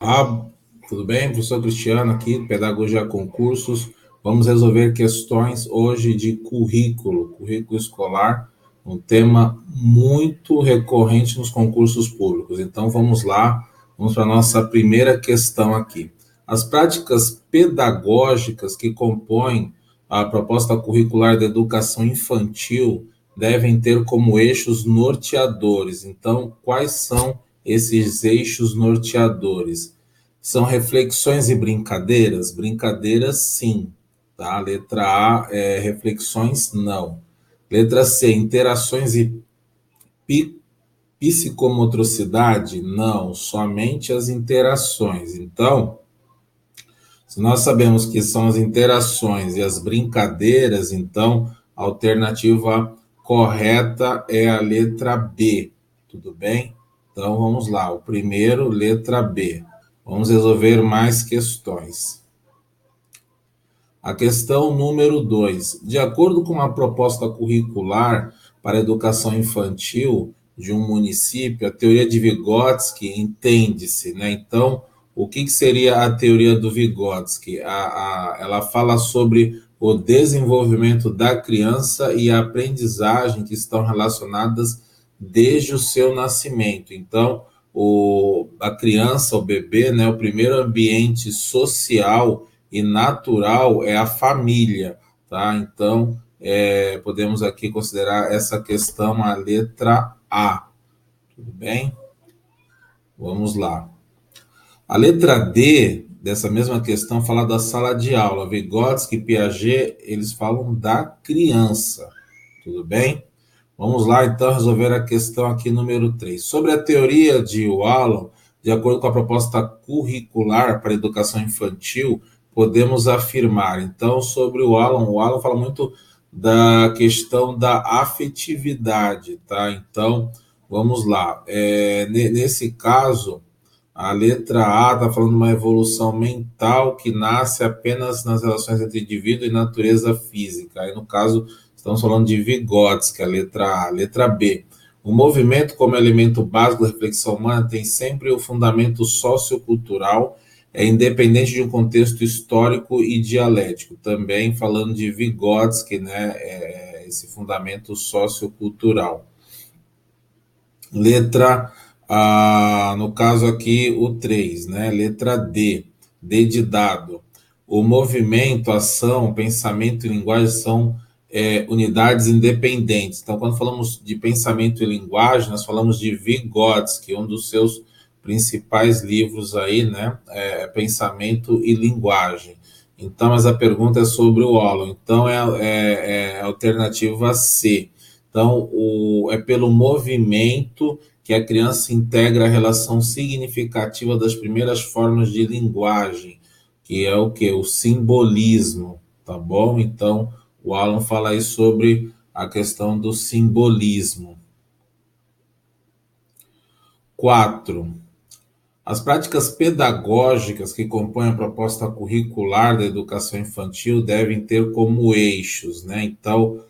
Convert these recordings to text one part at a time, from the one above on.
Ah, tudo bem? Professor Cristiano aqui, Pedagogia Concursos. Vamos resolver questões hoje de currículo escolar, um tema muito recorrente nos concursos públicos. Então vamos lá, vamos para a nossa primeira questão aqui. As práticas pedagógicas que compõem a proposta curricular da educação infantil devem ter como eixos norteadores. Então, quais são esses eixos norteadores? São reflexões e brincadeiras? Brincadeiras, sim. Tá? Letra A, reflexões, não. Letra C, interações e psicomotricidade? Não, somente as interações. Então, se nós sabemos que são as interações e as brincadeiras, então a alternativa correta é a letra B. Tudo bem? Então vamos lá. O primeiro, letra B. Vamos resolver mais questões. A questão número 2. De acordo com a proposta curricular para a educação infantil de um município, a teoria de Vygotsky entende-se, né? Então, o que seria a teoria do Vygotsky? Ela fala sobre o desenvolvimento da criança e a aprendizagem que estão relacionadas desde o seu nascimento. Então, a criança, o bebê, né, o primeiro ambiente social e natural é a família, tá? Então, podemos aqui considerar essa questão a letra A, tudo bem? Vamos lá. A letra D dessa mesma questão fala da sala de aula. Vygotsky e Piaget, eles falam da criança, tudo bem? Vamos lá, então, resolver a questão aqui número 3. Sobre a teoria de Wallon, de acordo com a proposta curricular para a educação infantil, podemos afirmar, então, sobre o Wallon fala muito da questão da afetividade, tá? Então, vamos lá. Nesse caso, a letra A está falando de uma evolução mental que nasce apenas nas relações entre indivíduo e natureza física. Aí, no caso, estamos falando de Vygotsky, a letra A. Letra B. O movimento como elemento básico da reflexão humana tem sempre o fundamento sociocultural, independente de um contexto histórico e dialético. Também falando de Vygotsky, né, esse fundamento sociocultural. Letra A, no caso aqui o 3, né? Letra D, D de dado. O movimento, ação, pensamento e linguagem são unidades independentes. Então, quando falamos de pensamento e linguagem, nós falamos de Vygotsky, um dos seus principais livros aí, né? Pensamento e linguagem. Então, mas a pergunta é sobre o Wallon. Então, é a alternativa C. Então, é pelo movimento que a criança integra a relação significativa das primeiras formas de linguagem, que é o que? O simbolismo, tá bom? Então, o Alan fala aí sobre a questão do simbolismo. 4. As práticas pedagógicas que compõem a proposta curricular da educação infantil devem ter como eixos, né? Então,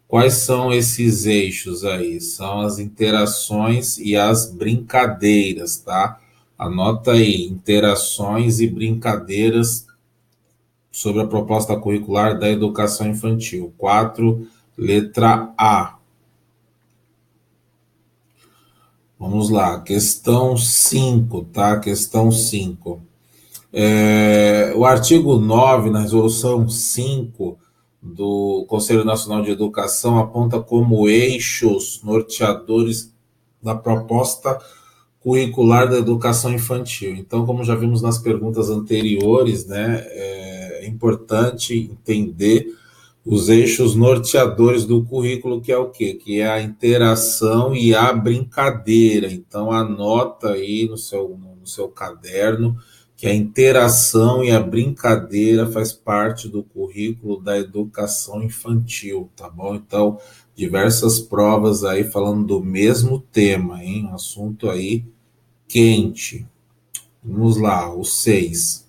quais são esses eixos aí? São as interações e as brincadeiras, tá? Anota aí, interações e brincadeiras sobre a proposta curricular da educação infantil. 4, letra A. Vamos lá, questão 5, tá? Questão 5. O artigo 9, na resolução 5 do Conselho Nacional de Educação, aponta como eixos norteadores da proposta curricular da educação infantil. Então, como já vimos nas perguntas anteriores, né, é importante entender os eixos norteadores do currículo, que é o quê? Que é a interação e a brincadeira. Então, anota aí no seu caderno que a interação e a brincadeira faz parte do currículo da educação infantil, tá bom? Então, diversas provas aí falando do mesmo tema, hein? Um assunto aí quente. Vamos lá, o 6.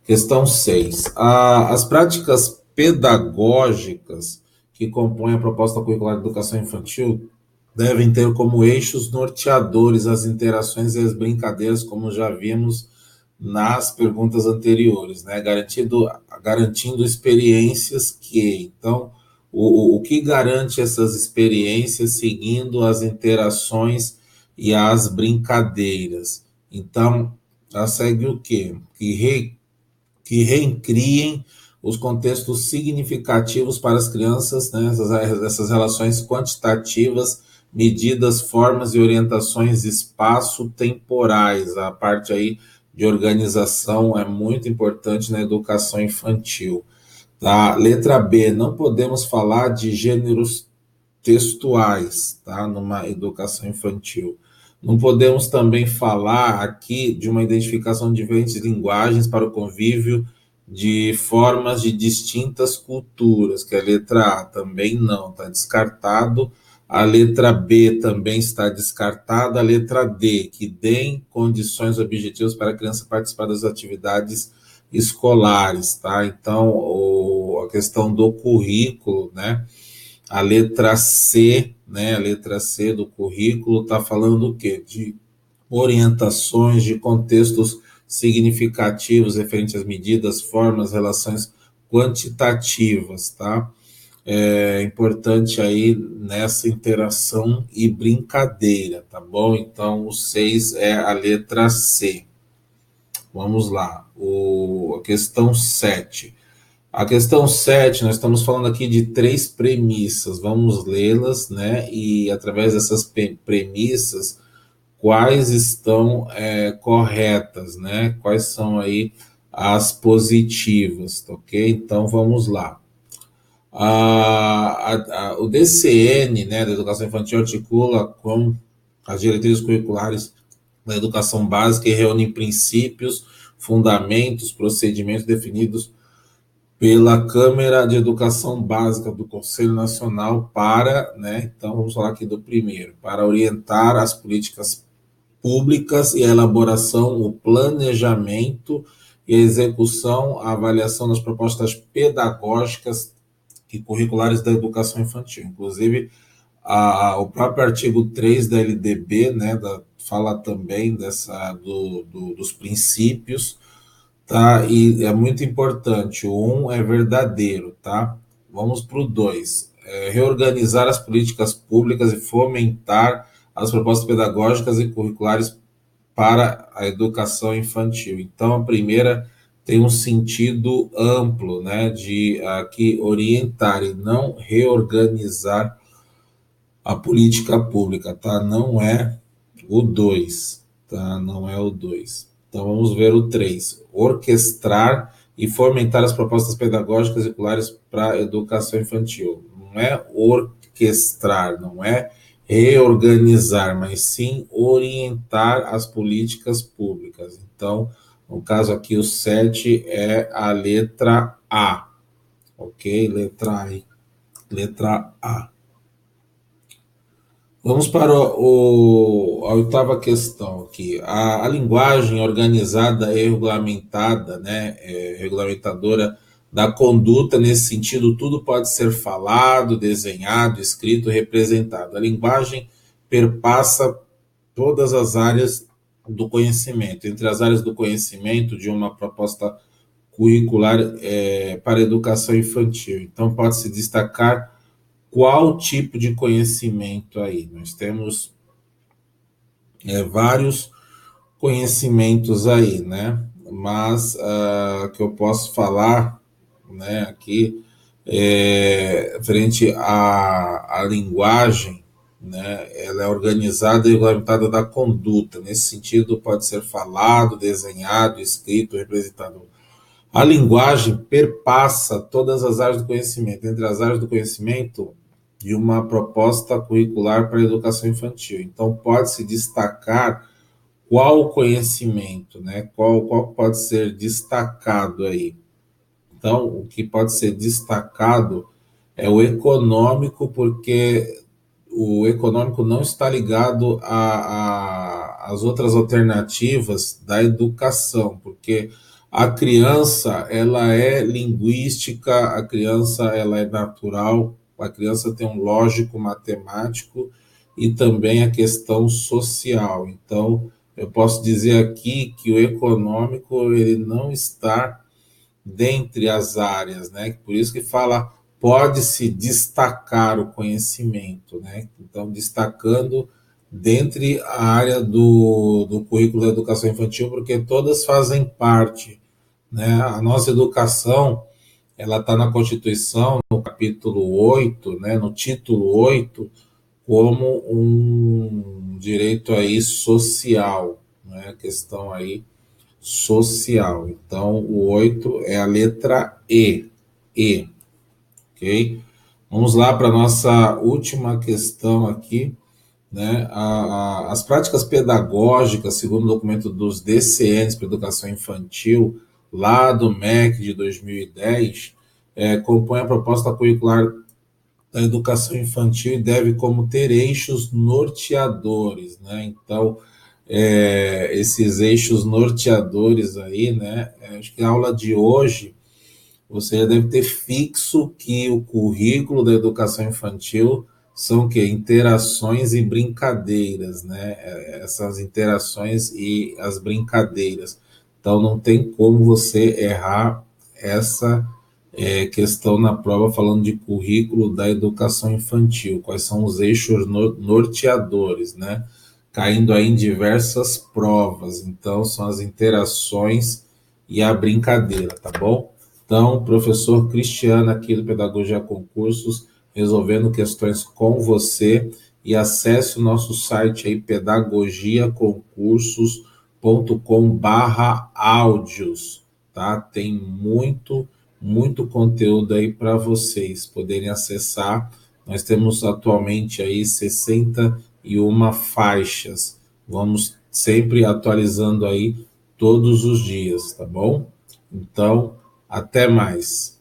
Questão 6. As práticas pedagógicas que compõem a proposta curricular de educação infantil devem ter como eixos norteadores as interações e as brincadeiras, como já vimos nas perguntas anteriores, né? Garantindo experiências que, então, o que garante essas experiências seguindo as interações e as brincadeiras? Então, ela segue o quê? Que reencriem os contextos significativos para as crianças, né, essas relações quantitativas, medidas, formas e orientações espaço-temporais. A parte aí de organização é muito importante na educação infantil. Tá? Letra B, não podemos falar de gêneros textuais, tá? Numa educação infantil. Não podemos também falar aqui de uma identificação de diferentes linguagens para o convívio de formas de distintas culturas, que é a letra A também não, está descartado. A letra B também está descartada. A letra D, que deem condições objetivas para a criança participar das atividades escolares, tá? Então, a questão do currículo, né? A letra C, né? A letra C do currículo está falando o quê? De orientações, de contextos significativos referentes às medidas, formas, relações quantitativas, tá? É importante aí nessa interação e brincadeira, tá bom? Então, o 6 é a letra C. Vamos lá. A questão 7. A questão 7, nós estamos falando aqui de 3 premissas. Vamos lê-las, né? E através dessas premissas, quais estão corretas, né? Quais são aí as positivas, tá ok? Então vamos lá. O DCN, né, da Educação Infantil, articula com as diretrizes curriculares da educação básica e reúne princípios, fundamentos, procedimentos definidos pela Câmara de Educação Básica do Conselho Nacional para, né, então vamos falar aqui do primeiro, para orientar as políticas públicas e a elaboração, o planejamento e a execução, a avaliação das propostas pedagógicas e curriculares da educação infantil. Inclusive, o próprio artigo 3 da LDB, né, fala também dos princípios, tá? E é muito importante. O 1 é verdadeiro, tá? Vamos para o 2. Reorganizar as políticas públicas e fomentar as propostas pedagógicas e curriculares para a educação infantil. Então, a primeira tem um sentido amplo, né, de aqui orientar e não reorganizar a política pública, tá? Não é o 2, tá? Não é o 2. Então vamos ver o 3. Orquestrar e fomentar as propostas pedagógicas e curriculares para a educação infantil. Não é orquestrar, não é reorganizar, mas sim orientar as políticas públicas. Então, no caso aqui, o 7 é a letra A. Ok? Letra A. Vamos para a oitava questão aqui. A linguagem organizada e regulamentada, né, regulamentadora da conduta, nesse sentido, tudo pode ser falado, desenhado, escrito, representado. A linguagem perpassa todas as áreas do conhecimento. Entre as áreas do conhecimento de uma proposta curricular para a educação infantil. Então, pode-se destacar qual tipo de conhecimento aí? Nós temos vários conhecimentos aí, né? Mas que eu posso falar, né, aqui, frente à linguagem, né? Ela é organizada e regulamentada da conduta. Nesse sentido, pode ser falado, desenhado, escrito, representado. A linguagem perpassa todas as áreas do conhecimento. Entre as áreas do conhecimento, de uma proposta curricular para a educação infantil. Então, pode-se destacar qual conhecimento, né? Qual pode ser destacado aí. Então, o que pode ser destacado é o econômico, porque o econômico não está ligado às outras alternativas da educação, porque a criança, ela é linguística, a criança, ela é natural, a criança tem um lógico matemático e também a questão social. Então, eu posso dizer aqui que o econômico ele não está dentre as áreas, né? Por isso que fala pode-se destacar o conhecimento, né? Então, destacando dentre a área do currículo da educação infantil, porque todas fazem parte, né? A nossa educação, ela está na Constituição, no capítulo 8, né? No título 8, como um direito aí social, né? A questão aí social. Então, o 8 é a letra E. E, ok? Vamos lá para a nossa última questão aqui, né? As práticas pedagógicas, segundo o documento dos DCNs para Educação Infantil, lá do MEC de 2010, compõe a proposta curricular da educação infantil e deve como ter eixos norteadores, né? Então, esses eixos norteadores aí, né? Acho que a aula de hoje você já deve ter fixo que o currículo da educação infantil são o quê? Interações e brincadeiras, né? Essas interações e as brincadeiras. Então não tem como você errar essa questão na prova falando de currículo da educação infantil. Quais são os eixos norteadores, né? Caindo aí em diversas provas. Então são as interações e a brincadeira, tá bom? Então, professor Cristiano aqui do Pedagogia Concursos, resolvendo questões com você, e acesse o nosso site aí, pedagogiaconcursos.com/áudios, tá? Tem muito conteúdo aí para vocês poderem acessar. Nós temos atualmente aí 61 faixas. Vamos sempre atualizando aí todos os dias, tá bom? Então, até mais.